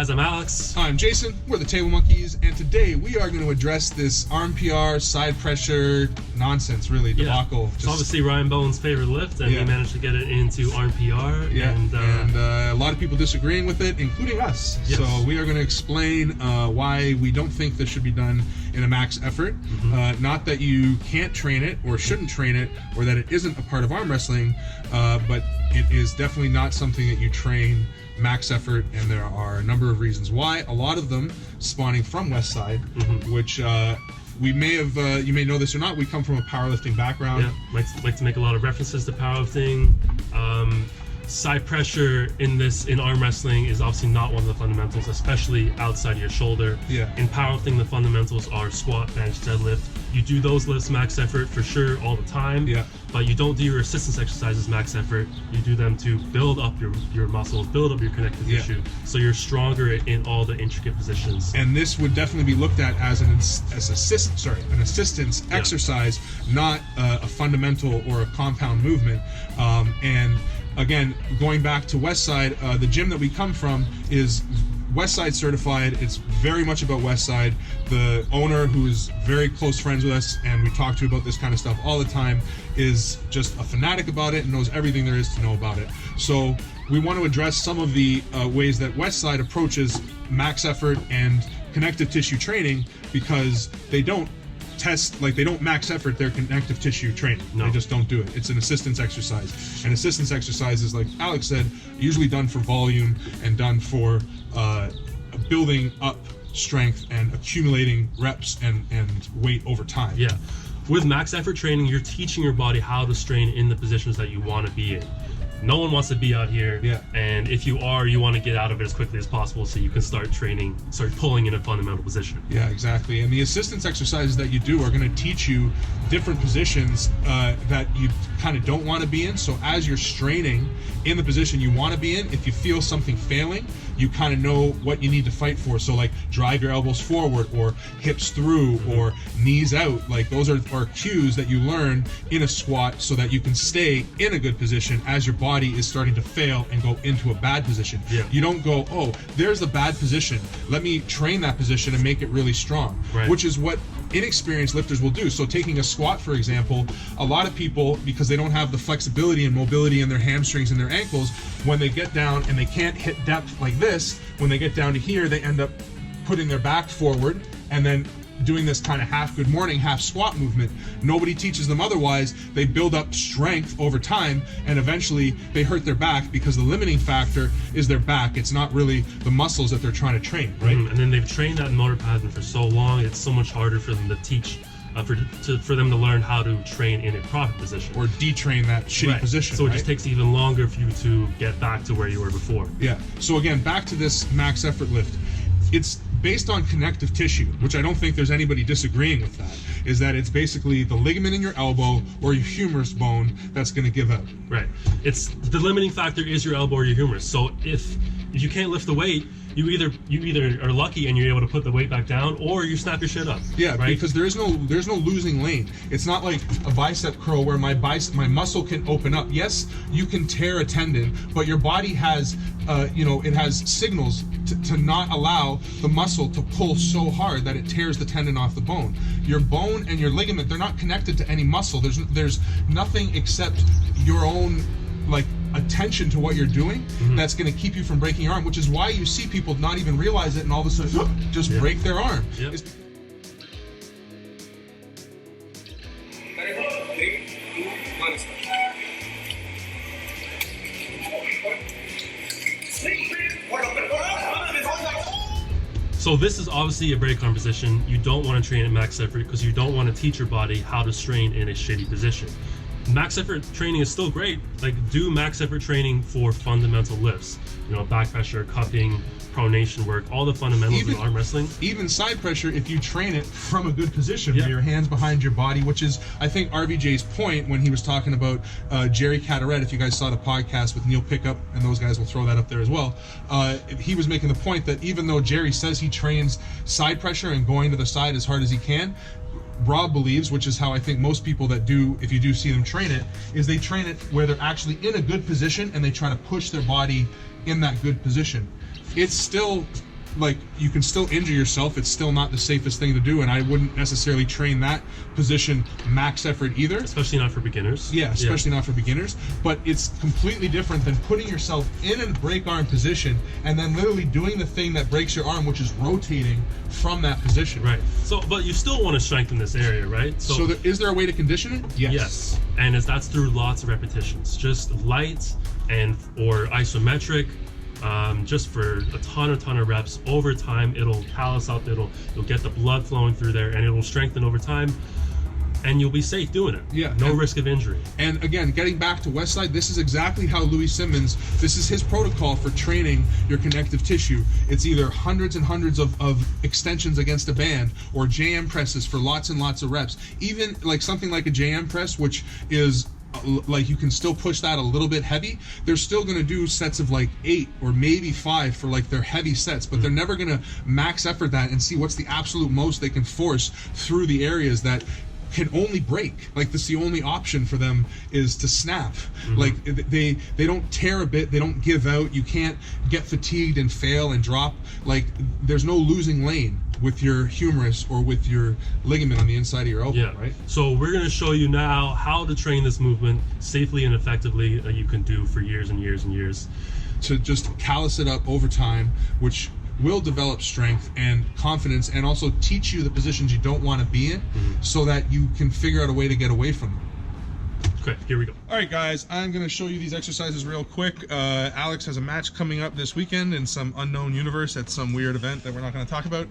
guys, I'm Alex. I'm Jason, we're the Table Monkeys, and today we are going to address this arm PR, side pressure nonsense, really, debacle. It's obviously Ryan Bowen's favorite lift, and he managed to get it into arm PR. And a lot of people disagreeing with it, including us. Yes. So we are going to explain why we don't think this should be done in a max effort. Not that you can't train it, or shouldn't train it, or that it isn't a part of arm wrestling, but it is definitely not something that you train max effort, and there are a number of reasons why. A lot of them spawning from Westside, which we may have, you may know this or not, we come from a powerlifting background. Yeah, like to make a lot of references to powerlifting. Side pressure in arm wrestling is obviously not one of the fundamentals, especially outside your shoulder. In powerlifting, the fundamentals are squat, bench, deadlift. You do those lifts max effort for sure all the time. But you don't do your assistance exercises max effort. You do them to build up your muscles, build up your connective tissue, so you're stronger in all the intricate positions. And this would definitely be looked at as an assistance exercise, not a fundamental or a compound movement. And again, going back to Westside, the gym that we come from is Westside certified. It's very much about Westside. The owner, who is very close friends with us, and we talk to about this kind of stuff all the time, is just a fanatic about it and knows everything there is to know about it. So we want to address some of the ways that Westside approaches max effort and connective tissue training, because they don't they don't max effort their connective tissue training. They just don't do it. It's an assistance exercise. And assistance exercises, like Alex said, usually done for volume and done for building up strength and accumulating reps and weight over time. With max effort training, you're teaching your body how to strain in the positions that you want to be in. No one wants to be out here, and if you are, you want to get out of it as quickly as possible so you can start pulling in a fundamental position. Exactly. And the assistance exercises that you do are going to teach you different positions that you kind of don't want to be in. So as you're straining in the position you want to be in, if you feel something failing, you kind of know what you need to fight for. So like drive your elbows forward, or hips through, or knees out. Like those are cues that you learn in a squat so that you can stay in a good position as your body is starting to fail and go into a bad position. You don't go, oh, there's the bad position, let me train that position and make it really strong, which is what inexperienced lifters will do. So taking a squat, for example, a lot of people, because they don't have the flexibility and mobility in their hamstrings and their ankles, when they get down and they can't hit depth like this, when they get down to here, they end up putting their back forward and then doing this kind of half good morning, half squat movement. Nobody teaches them otherwise. They build up strength over time, and eventually they hurt their back, because the limiting factor is their back. It's not really the muscles that they're trying to train, right? And then they've trained that motor pattern for so long, it's so much harder for them to teach, for them to learn how to train in a proper position. Or detrain that shitty position, So it just takes even longer for you to get back to where you were before. So again, back to this max effort lift. It's based on connective tissue, which I don't think there's anybody disagreeing with that, is that it's basically the ligament in your elbow or your humerus bone that's going to give out. It's the limiting factor is your elbow or your humerus. So if you can't lift the weight, you either are lucky and you're able to put the weight back down, or you snap your shit up. Because there's no losing lane. It's not like a bicep curl where my muscle can open up. Yes, you can tear a tendon, but your body has it has signals to not allow the muscle to pull so hard that it tears the tendon off the bone. Your bone and your ligament, they're not connected to any muscle. There's nothing except your own attention to what you're doing that's going to keep you from breaking your arm, which is why you see people not even realize it and all of a sudden just break their arm. So this is obviously a very common position. You don't want to train at max effort because you don't want to teach your body how to strain in a shitty position. Max effort training is still great. Like, do max effort training for fundamental lifts. Back pressure, cupping, pronation work, all the fundamentals in arm wrestling. Even side pressure, if you train it from a good position, with your hands behind your body, which is, I think, RVJ's point when he was talking about Jerry Cataret. If you guys saw the podcast with Neil Pickup, and those guys will throw that up there as well, he was making the point that even though Jerry says he trains side pressure and going to the side as hard as he can, Rob believes, which is how I think most people that do, if you do see them train it, is they train it where they're actually in a good position and they try to push their body in that good position. It's still like, you can still injure yourself. It's still not the safest thing to do, and I wouldn't necessarily train that position max effort either. Especially not for beginners. Yeah, especially not for beginners. But it's completely different than putting yourself in a break arm position and then literally doing the thing that breaks your arm, which is rotating from that position. Right. So, but you still want to strengthen this area, right? So is there a way to condition it? Yes. Yes. And that's through lots of repetitions. Just light or isometric. Just for a ton of reps. Over time, it'll callus up, you'll get the blood flowing through there, and it'll strengthen over time, and you'll be safe doing it. Yeah. No risk of injury. And again, getting back to Westside, this is exactly how Louis Simmons, this is his protocol for training your connective tissue. It's either hundreds and hundreds of extensions against a band, or JM presses for lots and lots of reps. Even like something like a JM press, which is like, you can still push that a little bit heavy. They're still going to do sets of like 8 or maybe 5 for like their heavy sets, but they're never going to max effort that and see what's the absolute most they can force through the areas that can only break. Like, this, the only option for them is to snap. Like, they don't tear a bit, they don't give out. You can't get fatigued and fail and drop. Like, there's no losing lane with your humerus or with your ligament on the inside of your elbow, right? So we're going to show you now how to train this movement safely and effectively that you can do for years and years and years. To just callus it up over time, which will develop strength and confidence, and also teach you the positions you don't want to be in, so that you can figure out a way to get away from them. Okay, here we go. All right, guys, I'm going to show you these exercises real quick. Alex has a match coming up this weekend in some unknown universe at some weird event that we're not going to talk about.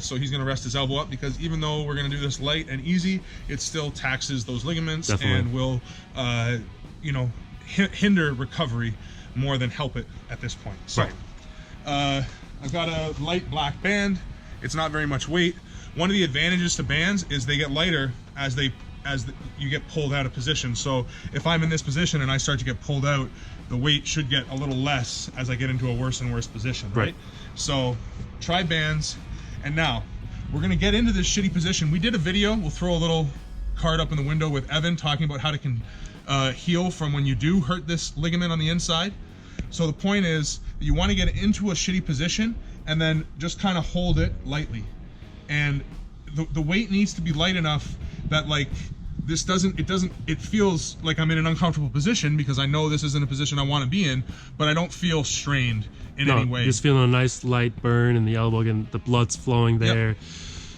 So he's going to rest his elbow up, because even though we're going to do this light and easy, it still taxes those ligaments. Definitely. And will, you know, hinder recovery more than help it at this point. So, I've got a light black band. It's not very much weight. One of the advantages to bands is they get lighter as you get pulled out of position. So if I'm in this position and I start to get pulled out, the weight should get a little less as I get into a worse and worse position, right? So try bands. And now we're gonna get into this shitty position. We did a video, we'll throw a little card up in the window, with Evan talking about how to heal from when you do hurt this ligament on the inside. So the point is, you want to get into a shitty position and then just kind of hold it lightly. And the weight needs to be light enough that, like, it feels like I'm in an uncomfortable position, because I know this isn't a position I want to be in, but I don't feel strained in any way. Just feeling a nice light burn in the elbow, again, the blood's flowing there.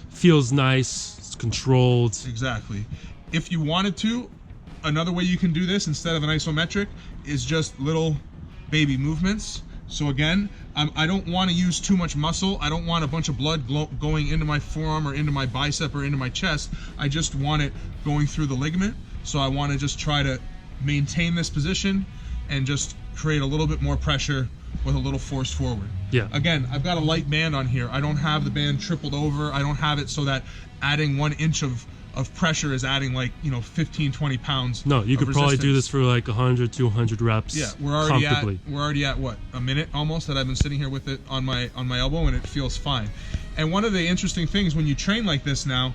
Feels nice, it's controlled. Exactly. If you wanted to, another way you can do this instead of an isometric is just little baby movements. So again, I don't want to use too much muscle. I don't want a bunch of blood going into my forearm or into my bicep or into my chest. I just want it going through the ligament. So I want to just try to maintain this position and just create a little bit more pressure with a little force forward. Yeah. Again, I've got a light band on here. I don't have the band tripled over. I don't have it so that adding 1 inch of pressure is adding, like, you know, 15-20 pounds. No, you could probably do this for like 100 200 reps. Yeah, we're already at what, a minute almost that I've been sitting here with it on my elbow, and it feels fine. And one of the interesting things when you train like this now,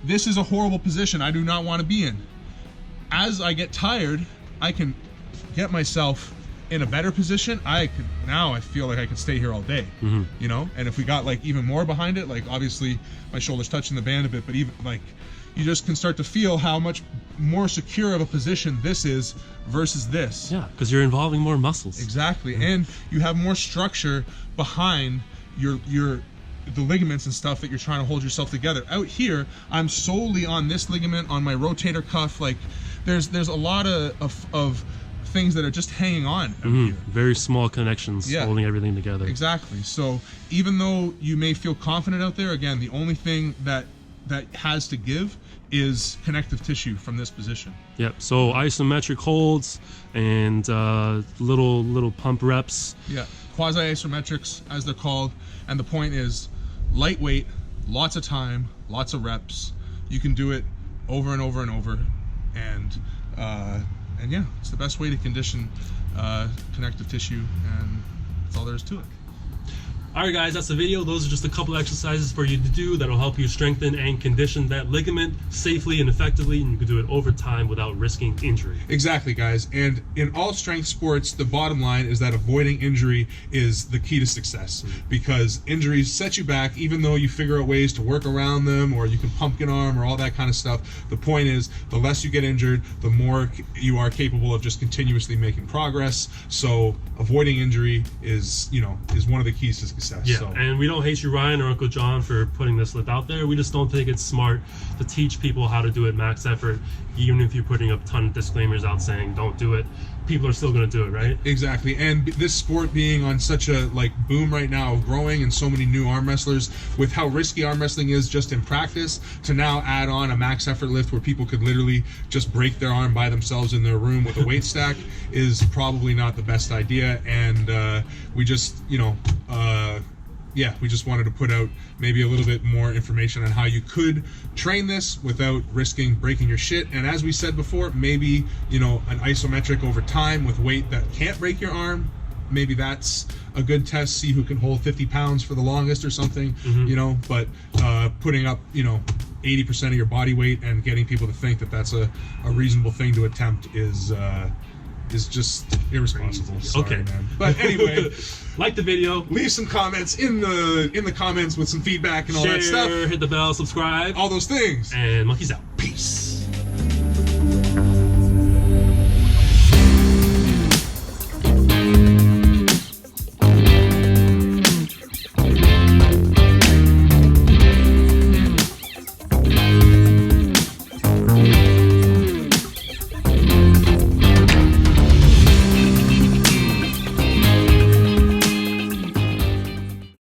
this is a horrible position I do not want to be in. As I get tired, I can get myself in a better position. I feel like I could stay here all day. You know, and if we got like even more behind it, like, obviously my shoulder's touching the band a bit, but even like, you just can start to feel how much more secure of a position this is versus this. Yeah, because you're involving more muscles. Exactly. And you have more structure behind the ligaments and stuff that you're trying to hold yourself together. Out here, I'm solely on this ligament, on my rotator cuff. Like, there's a lot of things that are just hanging on out here. Very small connections holding everything together. Exactly. So even though you may feel confident out there, again, the only thing that has to give is connective tissue from this position. Yep. So isometric holds and little pump reps. Yeah. Quasi isometrics, as they're called. And the point is, lightweight, lots of time, lots of reps. You can do it over and over and over, and yeah, it's the best way to condition connective tissue, and that's all there is to it. Alright guys, that's the video. Those are just a couple exercises for you to do that'll help you strengthen and condition that ligament safely and effectively, and you can do it over time without risking injury. Exactly, guys. And in all strength sports, the bottom line is that avoiding injury is the key to success, because injuries set you back even though you figure out ways to work around them, or you can pumpkin arm or all that kind of stuff. The point is, the less you get injured, the more you are capable of just continuously making progress. So avoiding injury is one of the keys to success. Yeah, so. And we don't hate you, Ryan or Uncle John, for putting this list out there. We just don't think it's smart to teach people how to do it max effort, even if you're putting up a ton of disclaimers out saying don't do it. People are still going to do it, right? Exactly. And this sport being on such a boom right now of growing, and so many new arm wrestlers, with how risky arm wrestling is just in practice, to now add on a max effort lift where people could literally just break their arm by themselves in their room with a weight stack is probably not the best idea. And we just we just wanted to put out maybe a little bit more information on how you could train this without risking breaking your shit. And as we said before, maybe, an isometric over time with weight that can't break your arm. Maybe that's a good test, see who can hold 50 pounds for the longest or something, but putting up, 80% of your body weight and getting people to think that that's a reasonable thing to attempt is just irresponsible. Sorry, okay, man. But anyway, like the video, leave some comments in the comments with some feedback and all that stuff. Hit the bell, subscribe, all those things. And monkeys out. Peace.